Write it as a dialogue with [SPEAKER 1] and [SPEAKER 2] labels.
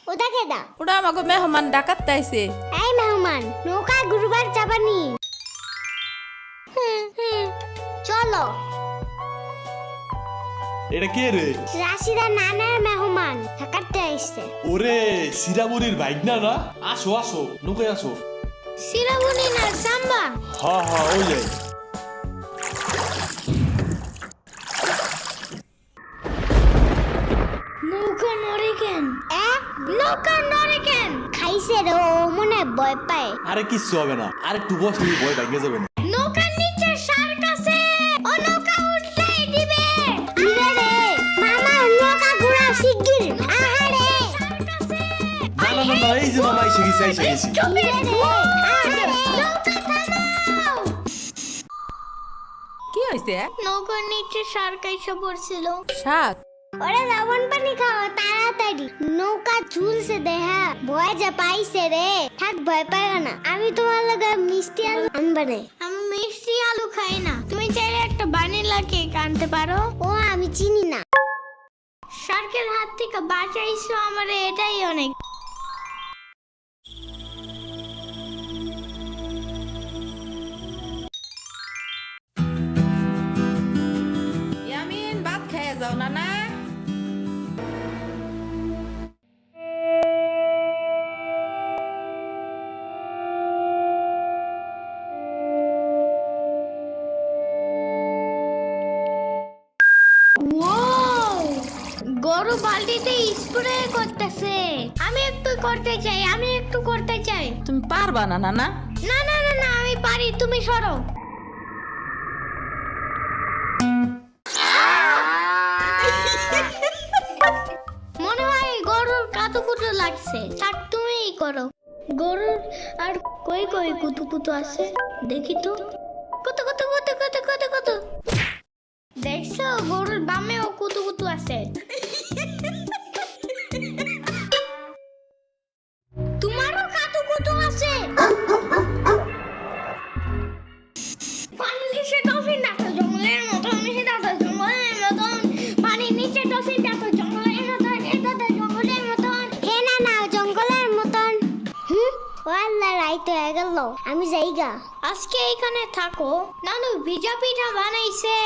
[SPEAKER 1] ওটা কেডা?
[SPEAKER 2] ওটা আমাকে মেহমান ডাকাত তাইছে।
[SPEAKER 1] এই মেহমান, নৌকা ঘুরবার যাবানি? চলো।
[SPEAKER 3] এটা কে রে?
[SPEAKER 1] রাশিদা নানার মেহমান থাকাতে আইছে।
[SPEAKER 3] ওরে সিরামুরির ভাইগনা না? আসো আসো, নৌকায় আসো।
[SPEAKER 1] সিরাবুনি না সাম্বা।
[SPEAKER 3] হ্যাঁ ওই যাই।
[SPEAKER 1] নৌকা নড়ে কেন? নৌকা নড়ে কেন? খাইছে রে, ও মনে ভয় পায়।
[SPEAKER 3] আরে কিচ্ছু হবে না, আরে একটু বসলে ভয় ভাঙে যাবে না।
[SPEAKER 1] নৌকার নিচে শার্ক আছে, ও নৌকা উঠতেই দিবে। দিবে রে মামা, নৌকা ঘোরা শিগগির। আহারে শার্ক আছে।
[SPEAKER 3] না এই যে মামা এসে গেছি।
[SPEAKER 1] দিবে রে, আহারে নৌকা থামাও।
[SPEAKER 2] কি হইছে?
[SPEAKER 1] নৌকার নিচে শার্ক এসে পড়ছিল।
[SPEAKER 2] শাক?
[SPEAKER 1] ওরে লবণ পানি খাও তাড়াতাড়ি, নৌকা ঝুলছে দেহা। ভয় যা পাইছে রে, থাক ভয় পাই না। আমি তোমার লগে মিষ্টি আলু আনবানে। আমি মিষ্টি আলু খাই না। তুমি চাইলে একটা ভ্যানিলা কেক আনতে পারো। ও আমি চিনি না। শার্কের হাত থেকে বাঁচাইছো আমারে, এটাই অনেক।
[SPEAKER 2] ইয়ামিন, ভাত খেয়ে যাও না না।
[SPEAKER 1] গরু বালতিতে স্প্রে করতেছে। আমি একটু করতে চাই।
[SPEAKER 2] তুমি পারবা না না না?
[SPEAKER 1] না আমি পারি, তুমি সরো। মনে হয় গরুর কাতুকুতু লাগছে, থাক তুমিই করো। গরুর আর কই কুতুকুতু আছে দেখি তো। কত দেখছো, গরুর বামেও কুতুকুতু আছে। তোমারও কাতুকুতু আছে। পানির নিচে ডলফিন দেখো জঙ্গলের মতন, পানির নিচে ডলফিন দেখো জঙ্গলের মতন, জঙ্গলের মতন। হে না জঙ্গলের মতন। ওয়াল্লাহ রাইত হয়ে গেল, আমি যাইগা। আজকে এখানে থাকো। নানু ভিজা পিঠা বানাইছে।